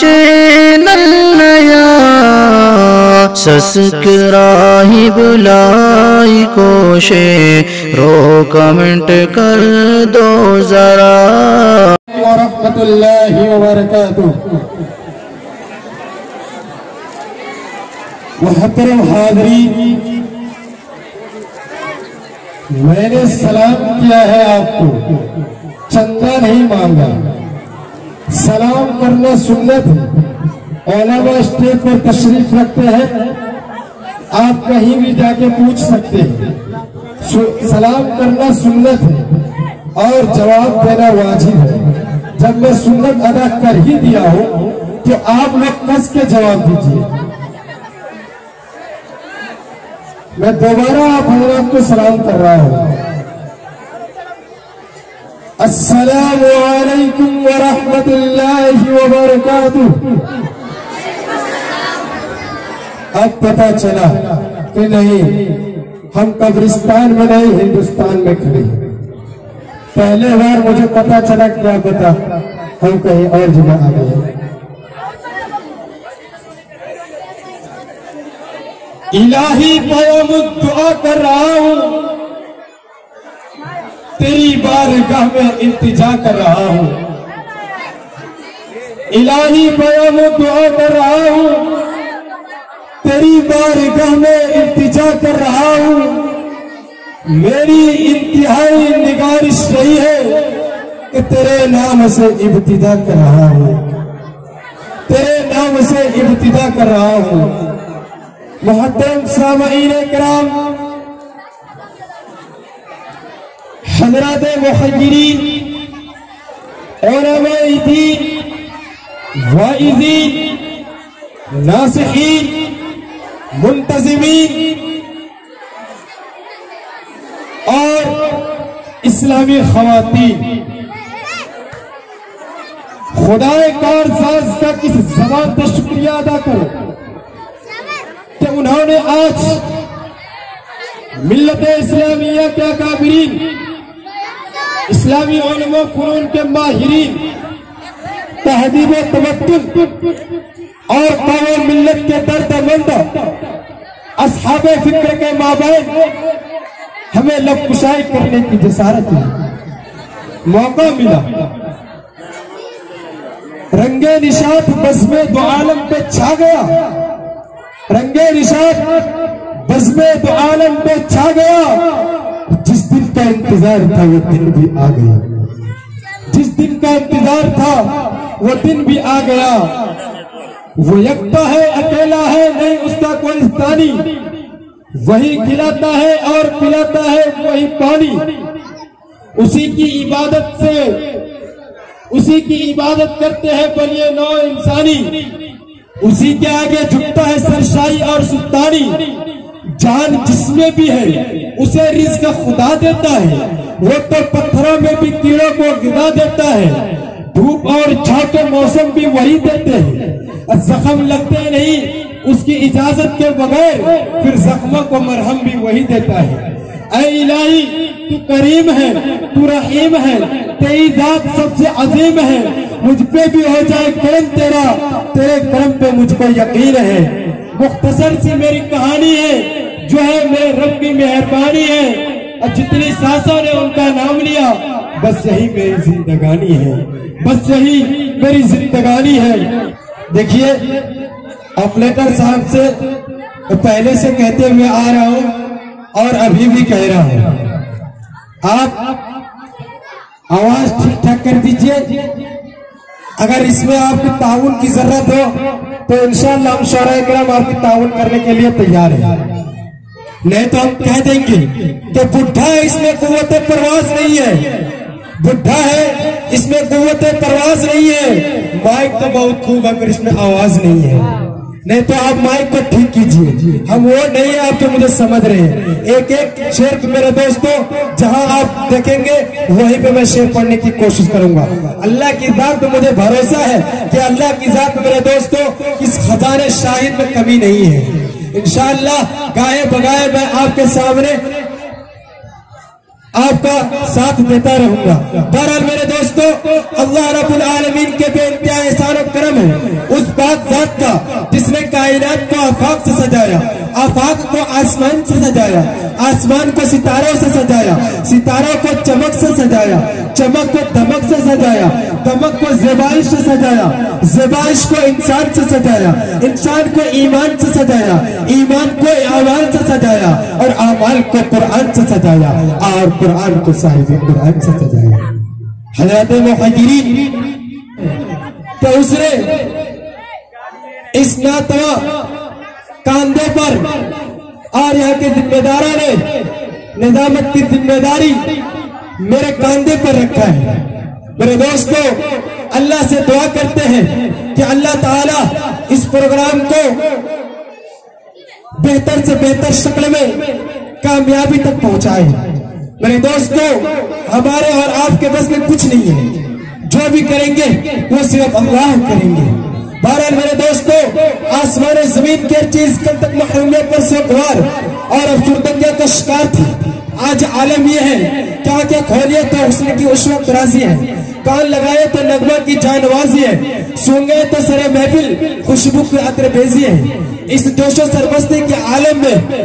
Channel نیا subscribe like و share رو comment کر دو ذرا ورحمۃ اللہ وبرکاتہ۔ محترم حاضرین، میں نے سلام کیا ہے آپ کو، چندہ نہیں مانگا۔ سلام کرنا سنت ہے، علماء اسٹیج پر تشریف رکھتے ہیں، آپ کہیں بھی جا کے پوچھ سکتے ہیں۔ سلام کرنا سنت ہے اور جواب دینا واجب ہے۔ جب میں سنت ادا کر ہی دیا ہوں تو آپ لوگ کس کے جواب دیجیے۔ میں دوبارہ آپ حضرات کو سلام کر رہا ہوں۔ السلام علیکم ورحمۃ اللہ وبرکاتہ۔ اب پتہ چلا کہ نہیں، ہم قبرستان میں نہیں ہندوستان میں کھڑے ہیں۔ پہلے بار مجھے پتہ چلا کیا پتا ہم کہیں اور جگہ آ گئے۔ الہی قیام دعا کر رہا ہوں، تیری بارگاہ میں التجا کر رہا ہوں۔ الہی قیام دعا کر رہا ہوں، تیری بارگاہ میں التجا کر رہا ہوں۔ میری انتہائی نگارش رہی ہے کہ تیرے نام سے ابتدا کر رہا ہوں، تیرے نام سے ابتدا کر رہا ہوں۔ محترم سامعین کرام، حضرات محجرین، علماء دین، واعظین، ناصحین، منتظمین اور اسلامی خواتین، خدائے کارساز کا کس زبان سے شکریہ ادا کرو کہ انہوں نے آج ملت اسلامیہ کے اکابرین، اسلامی علماء فنون کے ماہرین، تہذیب و تمدن اور قوم ملت کے درد مند اصحاب فکر کے مابین ہمیں لب کشائی کرنے کی جسارت ہے، موقع ملا۔ رنگ نشاط بزم دو عالم پہ چھا گیا، رنگ نشاط بزم دو عالم پہ چھا گیا۔ جس دن کا انتظار تھا وہ دن بھی آ گیا، جس دن کا انتظار تھا وہ دن بھی آ گیا۔ وہ یکتا ہے، اکیلا ہے، نہیں اس کا کوئی ثانی، وہی کھلاتا ہے اور پلاتا ہے وہی پانی۔ اسی کی عبادت سے، اسی کی عبادت کرتے ہیں بلیے نو انسانی، اسی کے آگے جھکتا ہے سرشائی اور سلطانی۔ جان جس میں بھی ہے اسے رزق خدا دیتا ہے، وہ تو پتھروں میں بھی کیڑوں کو غذا دیتا ہے۔ دھوپ اور چھاؤں کے موسم بھی وہی دیتے ہیں، زخم لگتے نہیں اس کی اجازت کے بغیر، پھر زخموں کو مرہم بھی وہی دیتا ہے۔ اے الہی تو کریم ہے، تو رحیم ہے، تیری ذات سب سے عظیم ہے۔ مجھ پہ بھی ہو جائے کرم تیرا، تیرے کرم پہ مجھ کو یقین ہے۔ مختصر سی میری کہانی ہے، جو ہے میرے رب کی مہربانی ہے، اور جتنی سانسوں نے ان کا نام لیا، بس یہی میری زندگانی ہے، بس یہی میری زندگانی ہے۔ دیکھیے، آپریٹر صاحب سے پہلے سے کہتے ہوئے آ رہا ہوں اور ابھی بھی کہہ رہا ہوں، آپ آواز ٹھیک ٹھاک کر دیجئے۔ اگر اس میں آپ کی تعاون کی ضرورت ہو تو انشاءاللہ ہم شورائے کرام آپ کی تعاون کرنے کے لیے تیار ہیں، نہیں تو ہم کہہ دیں گے کہ بڈھا ہے اس میں قوت پرواز نہیں ہے، بڈھا ہے اس میں قوت پرواز نہیں ہے۔ مائک تو بہت خوب ہے پر اس میں آواز نہیں ہے، نہیں تو آپ مائک کو ٹھیک کیجئے۔ ہم وہ نہیں ہیں آپ جو مجھے سمجھ رہے ہیں۔ ایک ایک شعر میرے دوستوں جہاں آپ دیکھیں گے وہیں پہ میں شعر پڑھنے کی کوشش کروں گا۔ اللہ کی ذات پہ مجھے بھروسہ ہے کہ اللہ کی ذات میرے دوستوں اس خزانے شاہد میں کمی نہیں ہے۔ انشاءاللہ گائے بگائے میں آپ کے سامنے آپ کا ساتھ دیتا رہوں گا۔ بہرحال میرے دوستو، اللہ رب العالمین کے بے انتہا احسان و کرم ہے اس پاک ذات کا جس نے کائنات کو آفاق سے سجایا، آفاق کو آسمان سے سجایا، آسمان کو ستاروں سے سجایا، ستاروں کو چمک سے سجایا، چمک کو دمک سے سجایا، دمک کو زیبائش سے سجایا، زیبائش کو انسان سے سجایا، انسان کو ایمان سے سجایا، ایمان کو اعمال سے سجایا، اور اعمال کو قرآن سے سجایا، اور قرآن کو صاحب قرآن سے سجایا۔ حضرات محجرین کہ اس نے اس ناتوا کاندھے پر، اور یہاں کے ذمہ داروں نے نظامت کی ذمہ داری میرے کاندھے پر رکھا ہے۔ میرے دوستو، اللہ سے دعا کرتے ہیں کہ اللہ تعالیٰ اس پروگرام کو بہتر سے بہتر شکل میں کامیابی تک پہنچائے۔ میرے دوستو، ہمارے اور آپ کے بس میں کچھ نہیں ہے، جو بھی کریں گے وہ صرف اللہ کریں گے۔ بہرحال میرے دوستو، آسمان زمین کی چیز کل تک محرومیت پر سوگوار اور افسردگی کا شکار تھی۔ آج عالم یہ ہے کہ آنکھیں کھولیے تو حسن کی عشرت رازی ہے، کان لگائے تو نغمہ کی جانوازی ہے، سونگے تو سر محفل خوشبو کی عطر بیزی ہے۔ اس جوش و سربستی کے عالم میں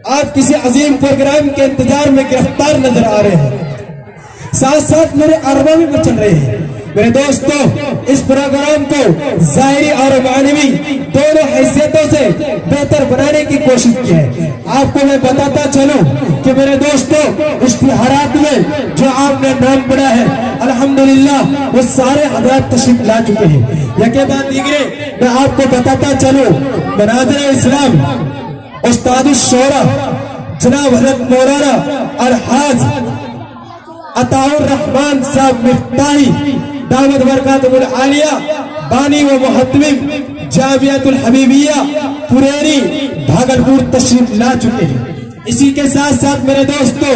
آپ کسی عظیم پروگرام کے انتظار میں گرفتار نظر آ رہے ہیں، ساتھ ساتھ میرے اربوں میں چل رہے ہیں۔ میرے دوستو، اس پروگرام کو ظاہری اور معنوی دونوں حیثیتوں سے بہتر بنانے کی کوشش کی ہے۔ آپ کو میں بتاتا چلوں کہ میرے دوستو، اشتہارات میں جو آپ نے نام پڑھا ہے الحمدللہ وہ سارے حضرات تشریف لا چکے ہیں۔ یکے بعد دیگرے میں آپ کو بتاتا چلوں، مناظر اسلام استاد الشورا جناب حضرت مولانا الحاج عطاء الرحمان صاحب مفتاحی دعوت برکاتہ العالیہ بانی و محتمم جامعۃ الحبیبیہ پریری بھاگلپور تشریف لا چکے ہیں۔ اسی کے ساتھ ساتھ میرے دوستو،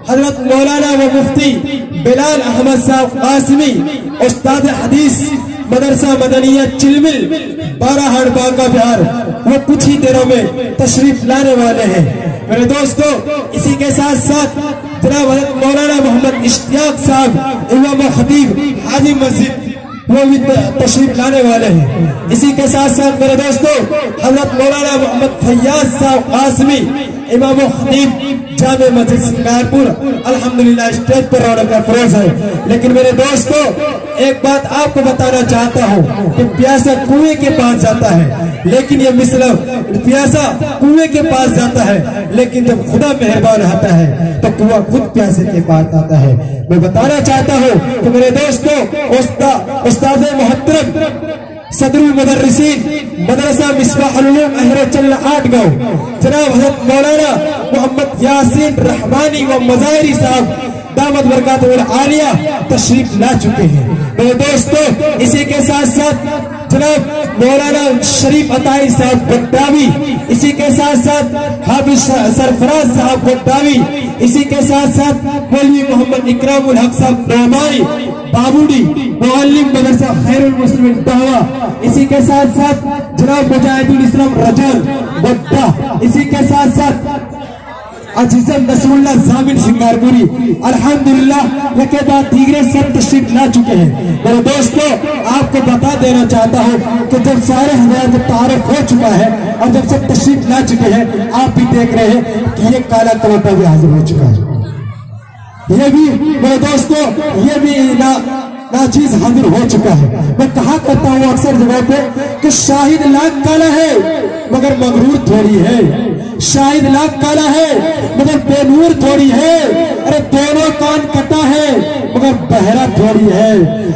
حضرت مولانا و مفتی بلال احمد صاحب قاسمی استاد حدیث مدرسہ مدنیہ چلمل باراہڑ بانکا بہار، وہ کچھ ہی دنوں میں تشریف لانے والے ہیں۔ میرے دوستو، اسی کے ساتھ ساتھ جناب حضرت مولانا محمد اشتیاق صاحب امام و خطیب حاجی مسجد وہ بھی تشریف لانے والے ہیں۔ اسی کے ساتھ ساتھ میرے دوستو، حضرت مولانا محمد فیاض صاحب قاسمی امام و خطیب جامع مسجد سنگارپور الحمدللہ اسٹیج پر رونق افروز ہے۔ لیکن میرے دوستو، ایک بات آپ کو بتانا چاہتا ہوں کہ پیاسا کنویں کے پاس جاتا ہے، لیکن یہ مثل پیاسا کنویں کے پاس جاتا ہے، لیکن جب خدا مہربان آتا ہے تو کنواں خود پیاسے کے پاس آتا ہے۔ میں بتانا چاہتا ہوں کہ میرے دوستو، استاد محترم صدر المدرسین مدرسہ مصباح العلوم اہر چل 8 گاؤں جناب حضرت مولانا محمد یاسین رحمانی و مظاہری صاحب دعوت برکاتہ العالیہ تشریف لا چکے ہیں۔ میرے دوستو، اسی کے ساتھ ساتھ جناب مولانا شریف عطائی صاحب گداوی، اسی کے ساتھ ساتھ حافظ سرفراز صاحب گداوی، اسی کے ساتھ ساتھ مولوی محمد اکرام الحق صاحب نعمانی بابوڈی معلم مدرسہ خیر المسلمین دعویٰ، اسی کے ساتھ ساتھ جناب مجاہد الاسلام رجل گدہ، اسی کے ساتھ ساتھ عزیزم نصر اللہ زامن سنگارپوری الحمدللہ یکے بعد دیگرے سب تشریف لا چکے ہیں۔ میرے دوستو، آپ کو بتا دینا چاہتا ہوں کہ جب سارے حضرات تعارف ہو چکا ہے اور جب سب تشریف لا چکے ہیں، آپ بھی دیکھ رہے ہیں کہ یہ کالا کروٹا بھی حاضر ہو چکا ہے۔ یہ بھی میرے دوستو، یہ بھی ناچیز حاضر ہو چکا ہے۔ میں کہا کرتا ہوں اکثر جگہ پہ کہ شاہد لاکھ کالا ہے مگر مغرور تھوڑی ہے، شاہد لاکھ کالا ہے مگر بے نور تھوڑی ہے، ارے دونوں کان کٹا ہے مگر بہرا تھوڑی ہے۔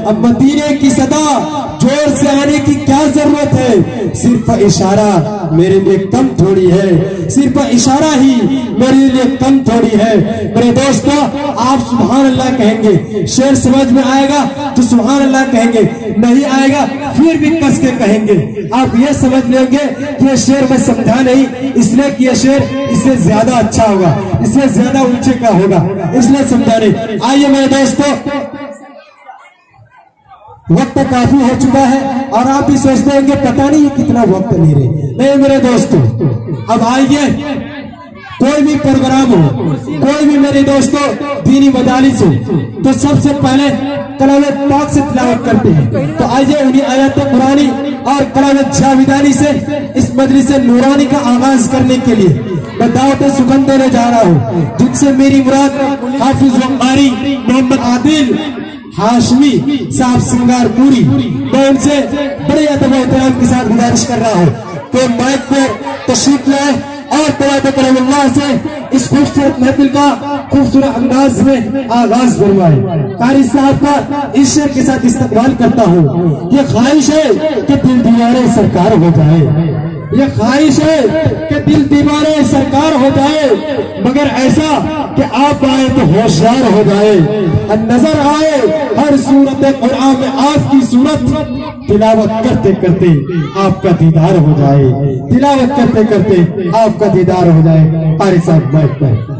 اب مدینے کی صدا زور سے آنے کی کیا ضرورت ہے، صرف اشارہ میرے لیے کم تھوڑی ہے، صرف اشارہ ہی میرے لیے کم تھوڑی ہے۔ میرے دوستو، آپ سبحان اللہ کہیں گے، شعر سمجھ میں آئے گا تو سبحان اللہ کہیں گے، نہیں آئے گا پھر بھی کس کے کہیں گے۔ آپ یہ سمجھ لیں گے کہ یہ شعر میں سمجھا نہیں، اس لیے کہ یہ شعر اس سے زیادہ اچھا ہوگا، اس سے زیادہ اونچے کا ہوگا، اس لیے سمجھا نہیں۔ آئیے میرے دوستو، وقت کافی ہو چکا ہے اور آپ بھی سوچتے ہیں کہ پتہ نہیں کتنا وقت نہیں رہے۔ نہیں میرے دوستو، اب آئیے کوئی بھی پروگرام ہو، کوئی بھی میرے دوستوں دینی مجالس ہو تو سب سے پہلے کلام پاک سے تلاوت کرتے ہیں۔ تو آئیے انہی آیات قرآنی اور کلام جاویدانی سے اس مجلس نورانی کا آغاز کرنے کے لیے میں دعوت سخن دینے جا رہا ہوں، جن سے میری مراد حافظ و قاری محمد عادل ہاشمی صاحب سنگار پوری، میں ان سے بڑے ادب و احترام کے ساتھ گزارش کر رہا ہوں کہ مائک پر تشریف لائے اور قرآن کرم اللہ سے اس خوبصورت محفل کا خوبصورت انداز میں آغاز فرمائے۔ قاری صاحب کا اس شعر کے ساتھ استقبال کرتا ہوں۔ یہ خواہش ہے کہ دل دیوارے سرکار ہو جائے، یہ خواہش ہے کہ دل دیوارے سرکار ہو جائے، مگر ایسا کہ آپ آئے تو ہوشیار ہو جائے، نظر آئے ہر صورت قرآن میں آپ کی صورت، تلاوت کرتے کرتے آپ کا دیدار ہو جائے، تلاوت کرتے کرتے آپ کا دیدار ہو جائے۔ قاری صاحب بیٹھ پر